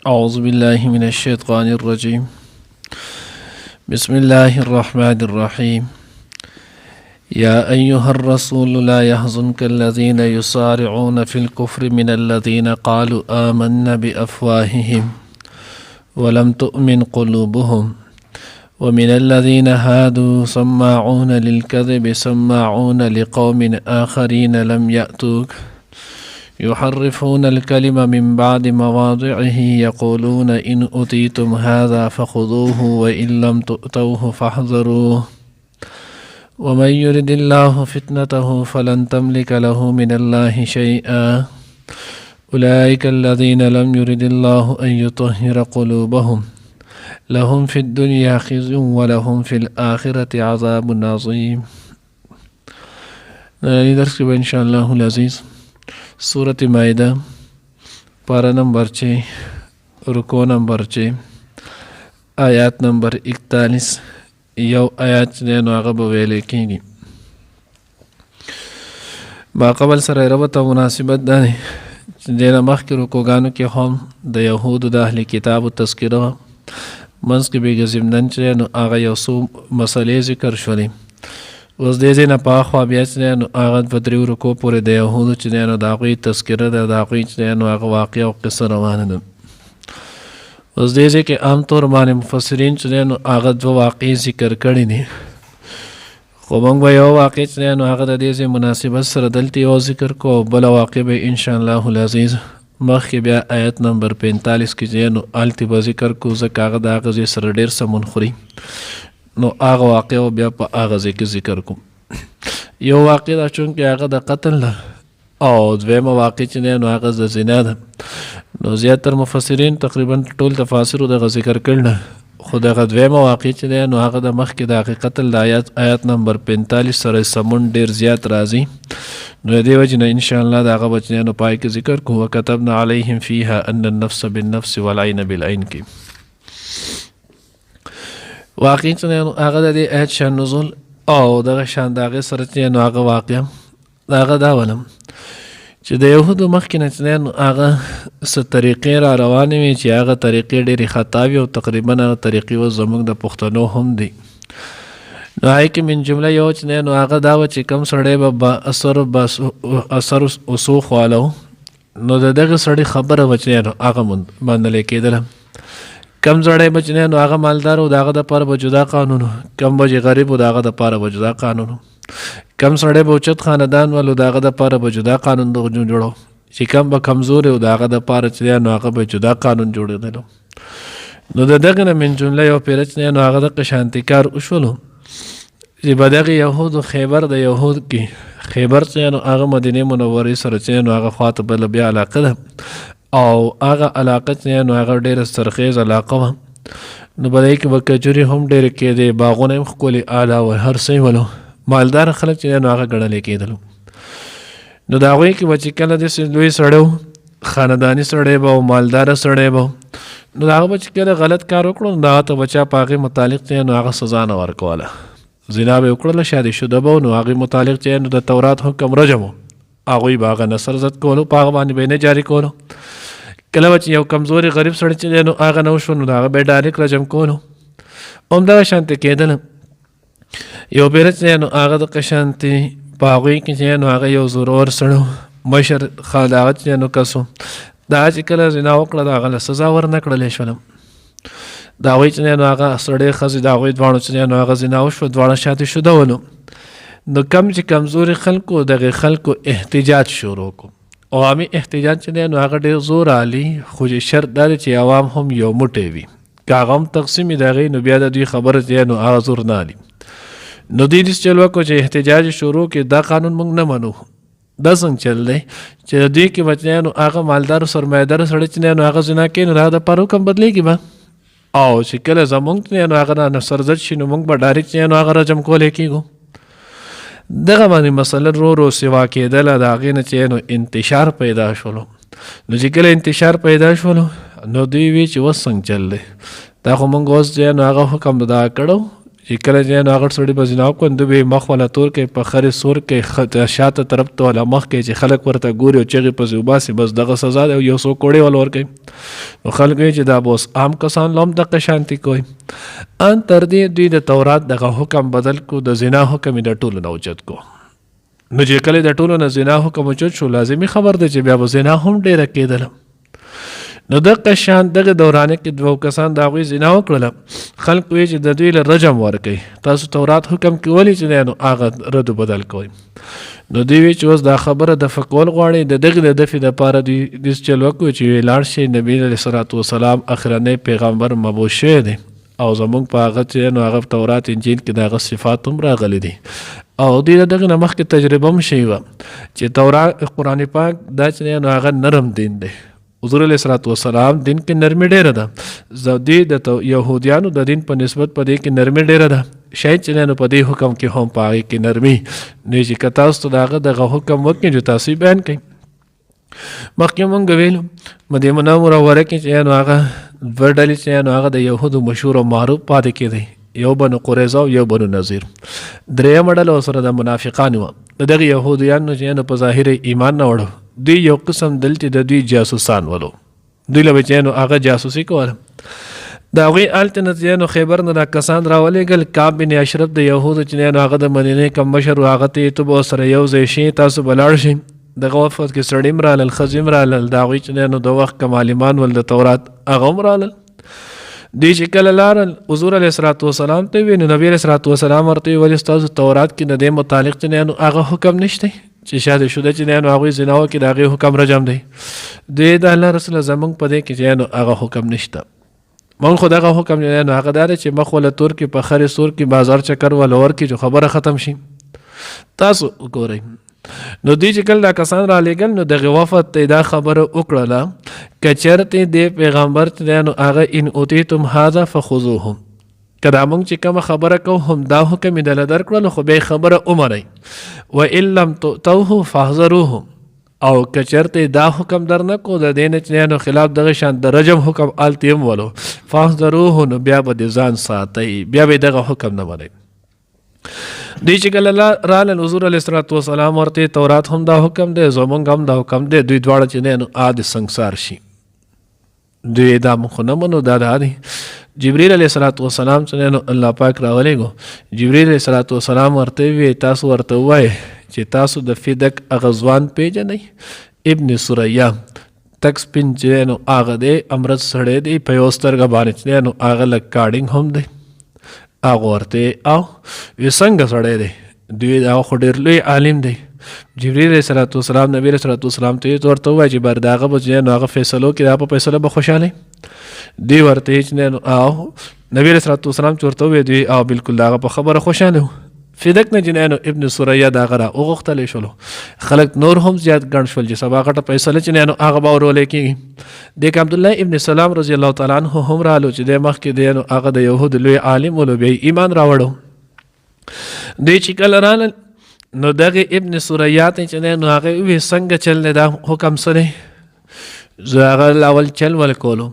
أعوذ بالله من الشيطان الرجيم. بسم الله الرحمن الرحيم. يا أيها الرسول لا يحزنك الذين يسارعون في الكفر من الذين قالوا آمنا بأفواههم ولم تؤمن قلوبهم ومن الذين هادوا سماعون للكذب سماعون لقوم آخرين لم يأتوك يحرفون الكلم من بعد مواضعه يقولون إن أوتيتم هذا فخذوه وإن لم تؤتوه فاحذروه ومن يرد الله فتنته فلن تملك له من الله شيئا أولئك الذين لم يرد الله أن يطهر قلوبهم لهم في الدنيا خزي ولهم في الآخرة عذاب عظيم. درس إن شاء الله العزيز सूरत माइदा पारा नंबर 6 रुको नंबर 6 आयात नंबर 41 यो आयात ने आगे बवेले कीगी बाकबल सर रबत मुनासिबत दाने जेना मख के रुको गानो के हम द यहूद द अहले किताब तस्किरा मंस के बेग जिमदन चेनो आगे यसो मसले जिक्र शोली اوس دې ځای نه پاخوا بیا چې دی نو هغه په دریو رکو پورې د یهودو چې دی نو د هغوی تذکره ده د هغوی چې دی نو هغه واقعه او قصه روانه ده. اوس دې ځای کې عام طور باندې مفسرین چې دی نو هغه دوه واقعې ذکر کړي دي، خو موږ به یو واقع چې دی نو هغه د دې ځای مناسبت سره دلته یو ذکر کوو، بله واقع به انشاءالله العزیز مخکې بیا آیت نمبر 45 کې چې دی نو هلته به ذکر کوو، ځکه هغه د هغه ځای سره ډېر سمون خوري. نو هغه واقع بیا په هغه ځای کې ذکر کوم. یو واقع دا چونکې هغه د قتل ده او دویمه واقع چې دی نو هغه د زنا ده. نو زیاتر مفسرین تقریبا ټول تفاسیرو دغه ذکر کړل نه، خو دغه دویمه واقع چې دی نو هغه د مخکې د هغې قتل د آیات نمبر 45 سره سمون ډېر زیات راځي. نو د دې وجې نه انشاءالله د هغه به چې دی نو پای کې ذکر کوو. وکتبنا علیهم فیها ان النفس بالنفس والعین بالعین کې واقع چې دی نو هغه د دې آیت شان نزول او دغه شان د هغې سره چې نو هغه واقع د هغه دا ولم چې د یهودو مخکې نه چې دی نو هغه څه طریقې را روانې وي چې هغه طریقې ډېرې خطا وي او تقریبا هغه طریقې اوس زموږ د پښتنو هم دي. نو هغې کې من جمله یو چې دی نو هغه دا وه چې کوم سړی به با اثر وسوخ واله نو د دغه سړي خبره به چې دی نو هغه منلی کېدله. کم سړی به چې دی نو هغه مالدار و د هغه دپاره به جدا قانون و، کم به چې غریب و د هغه دپاره به جدا قانون و، کم سړی به اوچت خاندان ولو د هغه دپاره به جدا قانون جوړو، چې کم به کمزوري و د هغه دپاره چې دی نو هغه به جدا قانون جوړېدلو. نو د دغه نه من جمله یو پیره چې دی نو هغه دغه شانتي کار وشولو چې په دغې یهودو خیبر د یهود کې خیبر چې نو هغه مدینې منورې سره چې نو هغه خواته بله بیا علاقه ده او هغه علاقه چې نو هغه ډېره سرخیز علاقه وه. نو په دې کې به کجورې هم ډېرې کېدې، باغونه هم ښکلي اعلی و، هر څه ولو مالدار خلک چې نو هغه ګڼلې کېدلو. نو د هغوی کې به چې کله داسې لوی سړی و، خانداني سړی به و، مالداره سړی به و، نو د هغه به چې کله غلط کار وکړو نو د هغه ته به چا په هغې متعلق چې نو هغه سزا نه ورکوله. زنا به یې وکړله، شادي شده به و، نو هغې متعلق چې نو د تورات حکم رجم و، هغوی به هغه نسل زد کولو، په هغه باندې به یې نه جاري کولو. کله به چې یو کمزوري غریب سړی چې دی نو هغه نه وشو نو د هغه به یې ډایرکټ رجم کولو. همدغه شانتې کېدله. یو پیره چې دی نو هغه دغه شانتې په هغوی کې چې نو هغه یو زورور سړی مشر د هغه چې نو کس و، د هغه چې کله زنا وکړه د هغه له سزا ورنه کړلی شوله. د هغوی چې دی نو هغه سړی ښځې د هغوی دواړو چې دی نو هغه زنا وشوه، دواړه شادي شده ولو. نو کم چې کمزوري خلکو دغې خلکو احتجاج شروع کړو. عوامي احتجاج چې دی نو هغه ډېر زور عالي، خو چې شرط دا دی چې عوام هم یو موټی وي، که هغه هم تقسیم وي د هغې نو بیا د دوی خبره چې دی نو هغه زور نه علي. نو دوی داسې چل وکړو چې احتجاج شروع کړي، دا قانون موږ نه منو. دا څنګه چل دی چې د دوی کې به چې دی نو هغه مالدار سرمایه‌دار سړی چې دی نو هغه زنا کوي نو د هغه دپاره حکم بدلېږي به، او چې کله زموږ چې دی نو هغه نه سرزد شي نو موږ به ډایرکټ چې دی نو هغه رجم کولی کېږو. دغه باندې مسله رو رو سوا کېدله، د هغې نه چې نو انتشار پیدا شولو. نو چې کله انتشار پیدا شولو نو دوی وی چې اوس څنګه چل دی، دا خو موږ اوس چې نو هغه حکم دا کړو چې کله چې هغه سړي به زنا وکړي نو به یې مخ والا تور کوي په خرې سور کوي شاته طرف ته والا مخ کوي چې خلک ورته ګوري او چغې پسې وباسي بس دغه سزا ده او یو څو کوړې والا ورکوي نو خلک وایي چې دا به اوس عام کسان له هم دغه شانتي کوي ان تر دې دوی د تورات دغه حکم بدل کو د زنا حکم یې د ټولو نه اوچت کو نو چې کله د ټولو نه زنا حکم اوچت شو لازمي خبر ده چې بیا به زنا هم ډېره کېدله نو دغه شان دغه دورانه کې دوه کسان د هغوی زنا وکړله خلک وایي چې د دوی له رجم ورکوي تاسو تورات حکم کې ولې چې دی نو هغه رد و بدل کوئ نو دوی وایي چې اوس دا خبره دفع کول غواړي د دغې د دفې دپاره دوی داسې چل وکړو چې لاړ شي نبي علیه صلات وسلام اخرنی پیغمبر مبعوث شوی دی او زمونږ په هغه چې نو هغه تورات انجیل کې د هغه صفات هم راغلی دي او دوی د دغې نه مخکې تجربه هم شوې وه چې تورات قرآن پاک دا چې نو هغه نرم دین دی حضور علیه صلات وسلام دین کې نرمي ډېره ده دوی د یهودیانو د دین په نسبت په دې کې نرمي ډېره ده شاید چې نو په دې حکم کې هم په هغې کې نرمي نو چې که تاسو ته د هغه دغه حکم وکړي چې تاسو یې بیان کوئ مخکې مونږ ویلو مدینه منوره کې چې نو هغه دوه ډلې چې نو هغه د یهودو مشهور او معروف پاتې کېدی یو بنو قریظه او یو بنو نظیر درېیمه ډله ورسره د منافقان وه د دغې یهودیانو چې نو په ظاهر ایمان نه وړو دوی یو قسم دلته د دوی جاسوسان ولو دوی له چې نو هغه جاسوسي کوله د هغوی هلته نه چې نو خیبر نه دا کسان راولېږل کعب بن اشرف د یهودو چې نو هغه د مدینې کم مشر و هغه ته ته به ورسره یو ځای شي تاسو به لاړ شئ دغه وفد کې سړي هم رالل ښځې هم رالل د هغوی چې نو د وخت کم عالمان ول د تورات هغه هم رالل دوی چې کله لاړل حضور علیه صلات وسلام ته وویل نو نبي علیه صلات وسلام ورته ویل ولې ستاسو تورات کې د دې متعلق چې نو هغه حکم نشته چې شاده شده چې نو هغوی زنا وکړي د هغې حکم رجم دی دوی د الله رسول زمونږ په دې کې چې نو هغه حکم نشته مونږ خو دغه حکم نو هغه دا دی چې مخ وله تور کې په خرې سور کې بازار چکر وله ورکړي چې خبره ختم شي تاسو ګورئ نو دوی چې کله دا کسان رالیږل نو دغې وفد ته دا خبره وکړله که چېرته دې پیغمبر چې نو هغه ان اوتیتم هذا فخذوه که دا مونږ چې کومه خبره کوو هم دا حکم یې دله درکړلو خو بیا خبره ومنئ وان لم تؤتوه فاحذروه او که چېرته دا حکم در نه کو د دې نه چې نو خلاف دغه شان د رجم حکم هلته یې هم ولو فاحذروه نو بیا به دې ځان ساتئ بیا به دغه حکم نه منئ دوی چې کله رالل حضور علیه صلات وسلام ورته تورات هم دا حکم دی زمونږ هم دا حکم دی دوی دواړه چې دی نو د سنګسار شي دوی دا مونږ خو نه منو دا دی جبریل علیه صلات وسلام چې نو الله پاک راولېږو جبریل علیه صلات وسلام ورته وی تاسو ورته ووایئ چې تاسو د فدک هغه ځوان پیژنئ ابن سریا تک سپین چې نو هغه دی امرت سړی دی په یو سترګه باندې چې نو هغه لږ کاډینګ هم دی هغه ورته او وی څنګه سړی دی دوی هغه خو ډېر لوی عالم دی جبریل علیه صلات وسلام نبي علیه صلات وسلام ته ورته ووایي چې بر د هغه به چې نو هغه فیصلو کې دا په فیصله به خوشحالی دوی ورته چې نو او نبي علیه صلات وسلام چې ورته ووایي دوی او بالکل د هغه په خبره خوشحاله وو فدک نه چې نو ابن سریا د هغه را وغوښتلی شولو خلک نور هم زیات ګڼ شول چې سبا غټه فیصله چې نو هغه به ورولی کېږي دې کې عبدالله ابن سلام رضی الله تعالی عنه هم رالو چې دی مخکې دی نو هغه د یهودو لوی عالم ولو بیا ایمان راوړو دوی چې کله رالل نو دغه ابن سریا ته چې نو هغه وویل څنګه چل دی دا حکم څه دی زه هغه اول چل ول کولو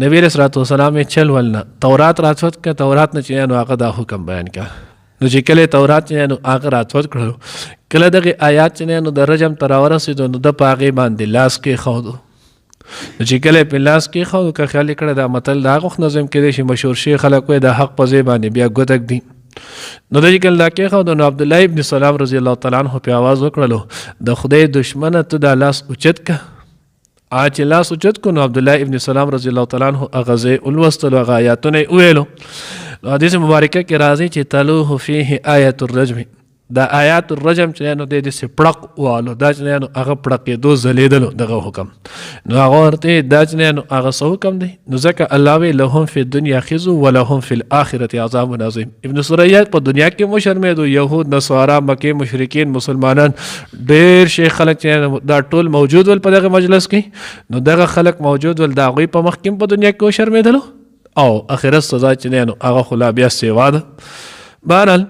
نبي علیه صلات وسلام یې چل ول نه تورات راتوت که تورات نه چې نو هغه دا حکم بیان کړه نو چې کله تورات چې نو هغه راتوت کړلو کله دغه آیات چې نو د رجم ته راورسېدو نو د په هغې باندې لاس کېښودو نو چې کله یې په لاس کېښودو که خیال یې کړی دا متل د هغه وخت نظم کېدی شي مشهور شي خلک وایي د حق په ځای باندې بیا ګوتک دي نو د چې کله دا کېښودو نو عبدالله ابن سلام رضی الله تعالی عنه پې آواز وکړلو د خدای دشمنه ته دا لاس اوچت که چې لاس اوچت کو نو عبدالله ابن سلام رضی الله تعالی عنه هغه ځای ولوستلو هغه آیاتونه یې وویلو نو حدیث مبارکه کې راځي چې تلوه فیه آیت الرجم دا آیات الرجم چې نو د دې پړق والو دا چې نو هغه پړقېدو ځلېدلو دغه حکم نو هغه ورته دا چې نو هغه څه حکم دی نو ځکه الله وی لهم فی الدنیا خزي ولهم فی الاخرة عذاب عظیم ابن سریا په دنیا کې مشرمېدو یهود نصارا مکې مشرکین مسلمانان ډېر شي خلک چې دا ټول موجود ول په دغه مجلس کې نو دغه خلک موجود ول د هغوی په مخ کې په دنیا کې وشرمېدلو او اخرت سزا چې نو هغه خو لا بیا سیوا ده بهرحال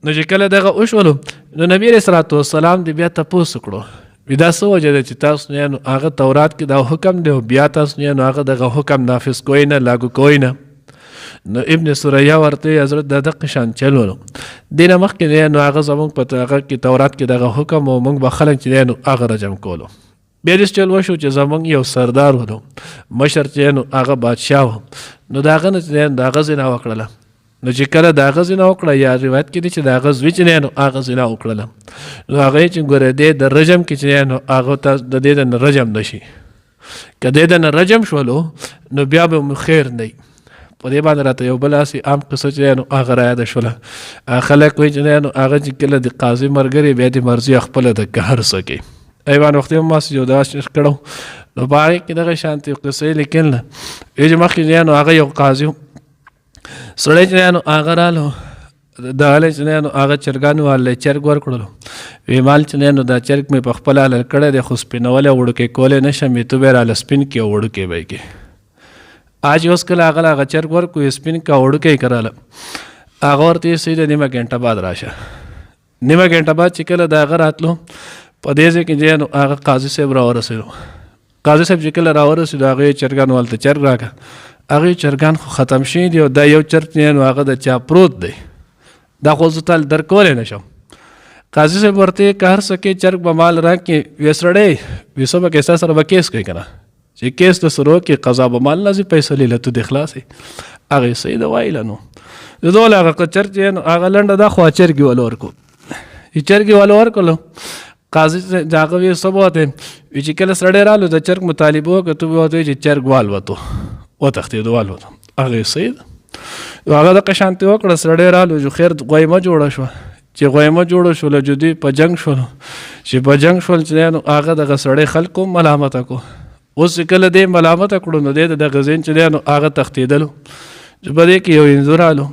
نو چې کله دغه وشولو نو نبي علیه صلات وسلام دې بیا تپوس کړو وی دا څه وجه ده چې تاسو نو هغه تورات کې دا حکم دی او بیا تاسو نو هغه دغه حکم نافذ کوئ نه لاګو کوئ نه نو ابن سوریا ورته حضرت د دغه شان چلولو دینه مخکې دی نو هغه زمونږ په هغه کې تورات کې دغه حکم او موږ به خلک چې دی نو هغه رجم کولو. بیا دې چل وشو چې زمونږ یو سردار ولو مشر چې نو هغه بادشاه و نو د هغه نه چې د هغه زنا وکړله. نو چې کله د هغه زنا وکړه یا روایت کې دی چې د هغه زوی چې دی نو هغه زنا وکړله نو هغه چې ګوره دی د رجم کې چې دی نو هغه ته د دې د رجم نشي. که دی د رجم شولو نو بیا به مو خیر نه وي. په دې باندې راته یو بل هسې عام قصه چې دی نو هغه رایاده شوله. خلک وایي چې دی نو هغه چې کله د قاضي ملګري بیا د مرضي خپله د قهر څه کوي. ایوان وختي هم ماسې یو داسې کړو نو په هغې کې دغه شانتې قصې لیکل نه وایي چې مخکې دی نو هغه یو قاضي و سړی چې دی نو هغه رالو دغلی چې دی نو هغه چرګان والله چرګ ورکړلو وی مال چې دی نو دا چرګ مې په خپله حلال کړی دی خو سپینولی وړوکی کولی نه شم تو به یې راله سپین کړي او وړوکی به یې کړي. آج اوس کله هغه چرګ ورکړو سپین که وړوکی یې کراله هغه ورته یې صحیح ده نیمه ګنټه بعد راشه. نیمه ګنټه بعد چې کله د هغه راتلو په دې ځای کې دی نو هغه قاضي صاحب راورسېدو. قاضي صاحب چې کله راورسېدو هغه یې چرګان والته چرګ راکړه. هغه چرګان خو ختم شوي دي او دا یو چرګ دی نو هغه د چا پروت دی دا خو زه تل درکولی نه شم. قاضي صاحب ورته که هر څه کې چرګ به مال راکړي ویې سړی ویې څه به کې ستا سره به کیس کوي که نه چې کیس د سره وکړي قضا به مال نه ځي فیصلې له تو دې خلاصې. هغې صحیح ده وایله نو د دول هغه چرګ چې نو هغه لنډه ده خو چرګې والا ورکړو. چرګې والا ورکړلو قاضي د هغه ویې څه به ورته وي چې کله سړی رالو د چرګ مطالبه وکړه تو به ورته وایي چې چرګ والوتو وتښتېدو والوتو. هغې صحیح ده. هغه دغه شانتې وکړه سړی رالو چې خیر غویمه جوړه شوه چې غویمه جوړه شوله چې دوی په جنګ شولو چې په جنګ شول چې دی نو هغه دغه سړی خلکو ملامته کړو. اوس چې کله دی ملامته کړو نو دی د دغه ځین چې دی نو هغه تښتېدلو چې په دې کې یو انځور رالو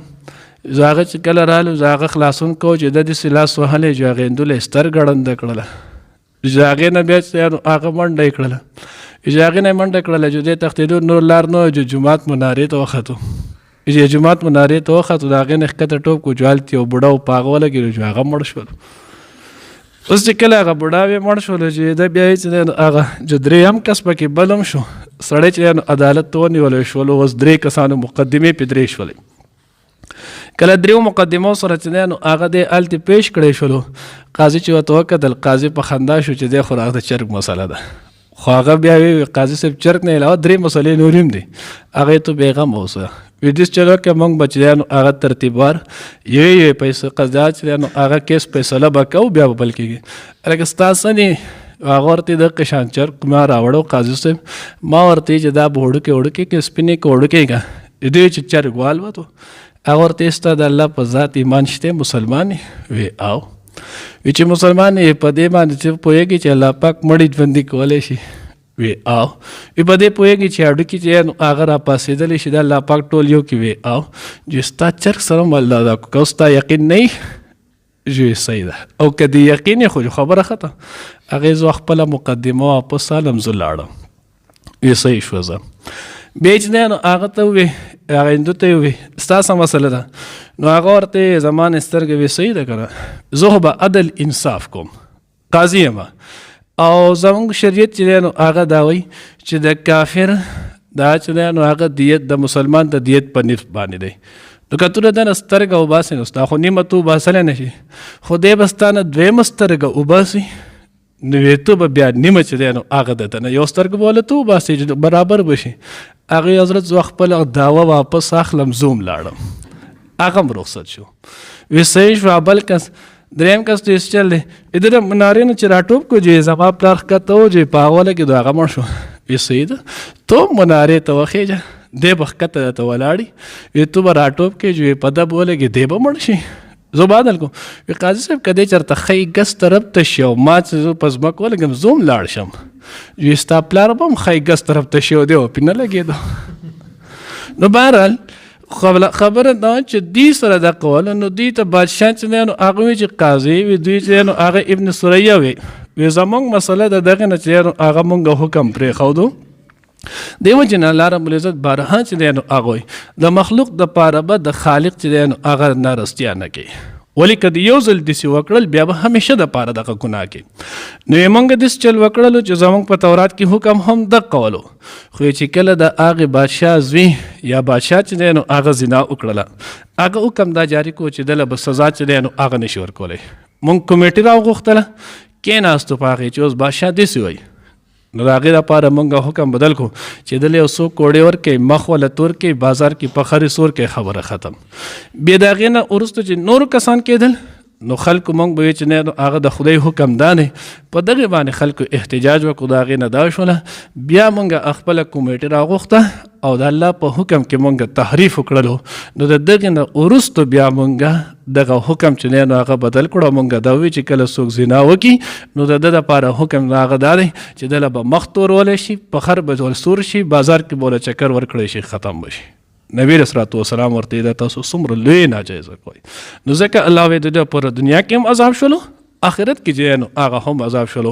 زه هغه چې کله رالو زه هغه خلاصون کوو چې د داسې لاس وهلی چې هغې هندوله یې سترګه ړنده کړله چې هغې نه بیا چې دی نو هغه منډه یې کړله چې هغې نه یې منډه کړله چې دی تښتېدو نور لار نه و چې جومات منارې ته وختو چې جومات منارې ته وختو د هغې نه ښکته ټوپ کړو چې هلته یو بوډا و په هغه ولګېدو چې هغه مړ شول. اوس چې کله هغه بوډا وې مړ شولو چې ده بیا یې چې دی نو هغه چې درېیم کس پکې بل هم شو سړی چې دی نو عدالت ته ونیولی شولو اوس 3 کسانو مقدمې پې 3 شولې. کله 3 مقدمو سره چې دی نو هغه دی هلته پیش کړی شولو. قاضي چې ورته وکتل قاضي په خندا شو چې دی خو هغه د چرګ مسله ده خو هغه بیا وی قاضي صاحب چرګ نه علاوه 3 مسلې نور هم دي هغې ته بېغم اوسه ویډیس چلو که موږ به چې دی نو هغه ترتیبوار یوې پیسې قضا چې دی نو هغه کیس فیصله به کوو بیا به بل کېږي. لکه ستا څه دي هغه ورته دغه شان چرګ ما راوړو قاضي صاحب ما ورته چې دا به وړوکې وړوکې که سپینې که وړوکې که دوی چې چرګ والوتو هغه ورته ستا د الله په ذات ایمان شته مسلمان وی او وی چې مسلمان یې په دې باندې چې پوهېږي چې الله پاک مړی ژوندي کولی شي وی او وی په دې پوهېږي چې هډوکي چې هغه راپاڅېدلی شي د الله پاک ټول یو کې وی او چې ستا چرګ سره هم الله دا که ستا یقین نه وي ژوی صحیح ده او که د یقین یې خو خبره ختم هغې زه خپله مقدمه واپس سالم زه لاړم وی صحیح شوه زه بیا چې دی نو هغه ته ووی هغه هندو ته یې ووی ستا څه مسله ده نو هغه ورته زما نه سترګې وی صحیح ده که نه زه خو به عدل انصاف کوم قاضي یم او زموږ شریعت چې دی نو هغه دا وایي چې د کافر دا چې دی نو هغه دیت د مسلمان د دیت په نفس باندې دی نو که تو د ده نه سترګه وباسې نو ستا خو نیمه تو وباسلی نه شي خو دی به ستا نه 2 سترګه وباسي نو تو به بیا نیمه چې دی نو هغه د ده نه یو سترګه به ولې تو وباسې چې برابر به شي. هغې حضرت زه خپله دعوه واپس اخلم زه هم لاړم هغه هم رخصت شو وی صحیح شو. بل کس 3م کس تو چل دی د ده منارې نه چې راټوپ کړو چې زما پلار ښکته و چې په هغه ولګېدو هغه مړ شو وی صحیح ده تو منارې ته وخېږه دی به ښکته درته ولاړي وی تو به راټوپ کړې چې په ده به ولګې دی به مړ شي زه بدل کوم وی قاضي صاحب که دی چېرته ښی ګس طرف ته شي او ما چې زه په ځمکه ولګم زه هم لاړ شم وی ستا پلار به هم ښی ګس طرف ته شي او دی به پې نه لګېدو. نو بهرحال خبره دا چې دوی سره دا کوله نو دوی ته بادشاه چې دی نو هغه وی چې قاضي وي دوی چې دی نو هغه ابن سوریه وی زموږ مسله د دغې نه چې دی نو هغه مونږ حکم پرېښودو دې وجې نه الله رب العزت بارها چې دی نو هغه وایي د مخلوق دپاره به د خالق چې دی نو هغه نارستیا نه کوي ولې که د یو ځل داسې وکړل بیا به همیشه دپاره دغه ګناه کوي. نو یې موږ داسې چل وکړلو چې زموږ په تورات کې حکم هم دقه ولو، خو چې کله د هغې بادشاه زوی یا بادشاه چې دی نو هغه زنا وکړله، هغه حکم دا جاري کړو چې دله به سزا چې دی نو هغه نشي ورکولی. موږ کمیټې راوغوښتله، کېناستو په هغې چې اوس بادشاه داسې وایي، نو د هغې دپاره موږ حکم بدل کړو چې دله یو څوک کوړې ورکوي، مخ وله تور کوي، بازار کې په خرې سور کوي، خبره ختم. بیا د هغې نه وروسته چې نورو کسان کېدل نو خلکو موږ به وی چې نه هغه د خدای حکم دا دی، په دغې باندې خلکو احتجاج وکړو، د هغې نه دا شوله. بیا موږ خپله کمیټې راغوښته او د الله په حکم کې موږ تحریف وکړلو. نو د دغې نه وروسته بیا موږ دغه حکم چې دی نو هغه بدل کړو. موږ دا وی چې کله څوک زنا وکړي نو د ده دپاره حکم د هغه دا دی چې دله به مخ تورولی شي، په خر به ولسور شي، بازار کې به له چکر ورکړی شي، ختم به شي. نبی رسول الله ورته دا تاسو څومره لوی ناجایزه کوئ. نو ځکه الله وی د ده پر دنیا کې هم عذاب شولو، آخرت کې چې نو هغه هم عذاب شولو،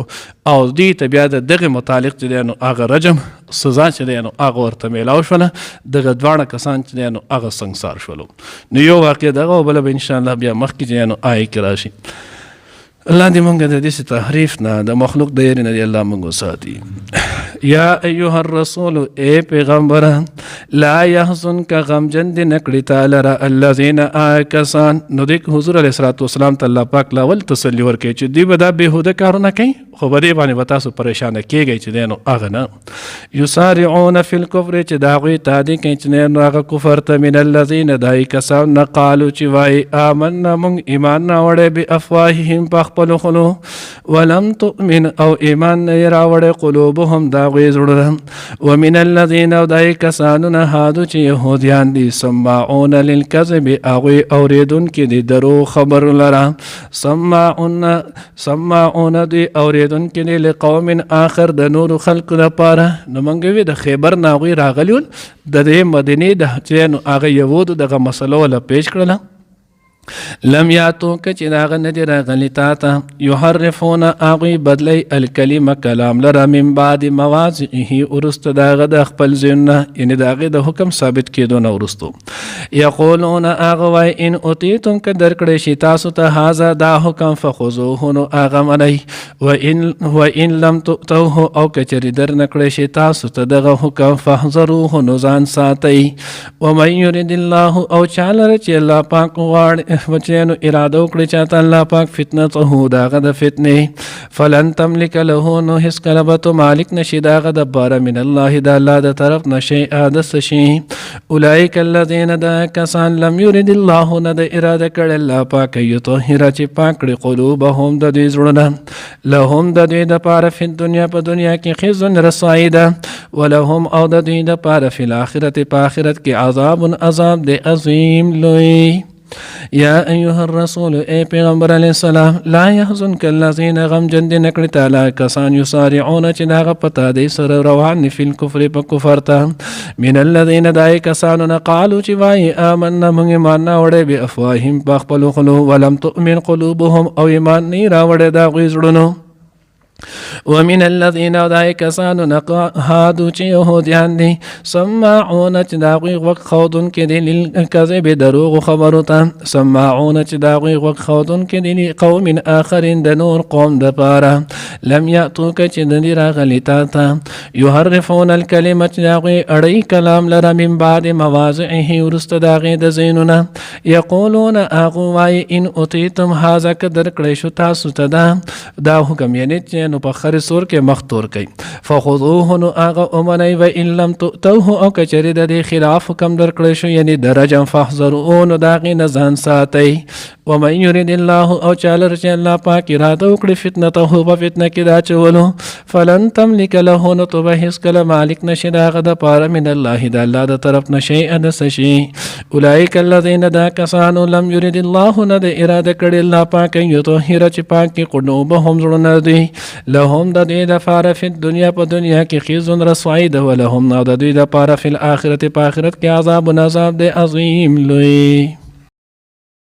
او دې ته بیا د دغې متعلق چې دی نو هغه رجم سزا چې دی نو هغه ورته میلاو شوله. دغه دواړه کسان چې دی نو هغه سنګسار شولو. نو یو واقع دغه او بله به انشاءالله بیا مخکې چې دی نو آیه کې راشي. الله دې موږ د داسې تحریف نه، د مخلوق د یېرې نه دې الله موږ وساتي. یا ایها الرسول، ای پیغمبره، لا یحزنک غمجن دې نه کړي تا لره الذین کسان. نو دې حضور علیه الصلاة والسلام ته الله پاک لاول تسلي ورکوي چې دوی به دا بېهوده کارونه کوي، خو په دې باندې به تاسو پریشانه کېږئ چې دی نو هغه نه. یسارعون فی الکفر، چې د هغوی تادي کوي چې دی نو هغه کفر ته، من الذین دای کسان نه قالو چې وایي آمنا موږ ایمان راوړی بافواههم په خپلو خولو، ولم تؤمن او ایمان نه یې راوړی قلوبهم د هغوی زړونه، ومن الذین او دای کسانو نه هادو چې یهودیان دي، سماعون للکذب هغوی اورېدونکي دي درو خبرو لره، سماعون دوی اورېدونکي دي لقوم آخر د نورو خلکو دپاره. نو موږ وی د خیبر نه هغوی راغلي ول، د دې مدینې د چې نو هغه یهودو دغه مسله وله پیش کړله. لم یاتوک چې د هغه نه دي راغلي تا ته، یحرفون هغوی بدلی الکلمه کلام لره من بعد مواضعه وروسته د هغه د خپل ځایونه، یعنې د هغې د حکم ثابت کېدو نه وروستو. یقولون هغه وایي ان اوتیتم که درکړی شي تاسو ته هذا دا حکم فخذوه نو هغه منئ، وان لم تؤتوه او که چېرې در نه کړی شي تاسو ته دغه حکم فاحذروه نو ځان ساتئ. ومن یرد الله او چا لره چې الله پاک غواړي بچیانو اراده وکړي چاته الله پاک فتنته د هغه د فتنې، فلن تملک له نو هېڅ کله به تو مالک نشي د هغه دپاره من الله د الله د طرف نه شیئا د څه شي. اولئک الذین دا کسان لم یرد الله نه د اراده کړی الله پاک یطهره چې پاک کړي قلوبهم د دوی زړونه، لهم د دوی دپاره فی الدنیا په دنیا کې خزي رسوایي ده، ولهم او د دوی دپاره فی الاخرت په آخرت کې عذاب عذاب د عظیم لوی. یا ایها الرسول، ای پیغمبر علیه السلام، لا یحزنک الذین غمجن دې نه کړي تعالی کسان یسارعون چې د هغه په تادۍ سره روان فی الکفر په کفر ته، من الذین دای کسانو نه قالو چې وایي آمنا موږ ایمان راوړی بافواههم په خپلو خولو، ولم تؤمن قلوبهم او ایمان نه یې راوړی د هغوی زړونو. ومن الذین او دای کسانو نه هادو چې یهودیان دي، سماعون چې د هغوی غوږ ښودونکي دي للکذب دروغو خبرو ته، سماعون چې د هغوی غوږ ښودونکي دي لقوم آخرین د نور قوم دپاره، لم یأتوک چې نه دي راغلي تا ته، یحرفون الکلمه چې د هغوی اړوي کلام لره من بعد مواضعه وروسته د هغې د ځایونو، یقولون هغوی وایي ان اوتیتم هذا که درکړی شو تاسو ته دا حکم، یعنې چې نو په خرې سور کې مخ تور کوي، فخذوه نو هغه ومنئ، و ان لم تؤتوه او که چېرې د دې خلاف حکم درکړی شو یعنې د رجم فاحذروه نو د هغې نه ځان ساتئ. ومن یرد الله او چا لره چې الله پاک اراده وکړي فتنته په فتنه کې د اچولو، فلن تملک له نو ته به هېڅ کله مالک نشي د هغه دپاره من الله د الله د طرف نه شیئا د څه شي. اولئک الذین دا کسانو لم یرد الله نه د اراده کړي الله پاک یطهره چې پاک کړي قلوبهم زړونه دوی، لهم د دوی دپاره فی الدنیا په دنیا کې خزي رسوایي ده، ولهم او د دوی دپاره فی الاخرت په آخرت کې عذاب عذاب د عظیم لوی.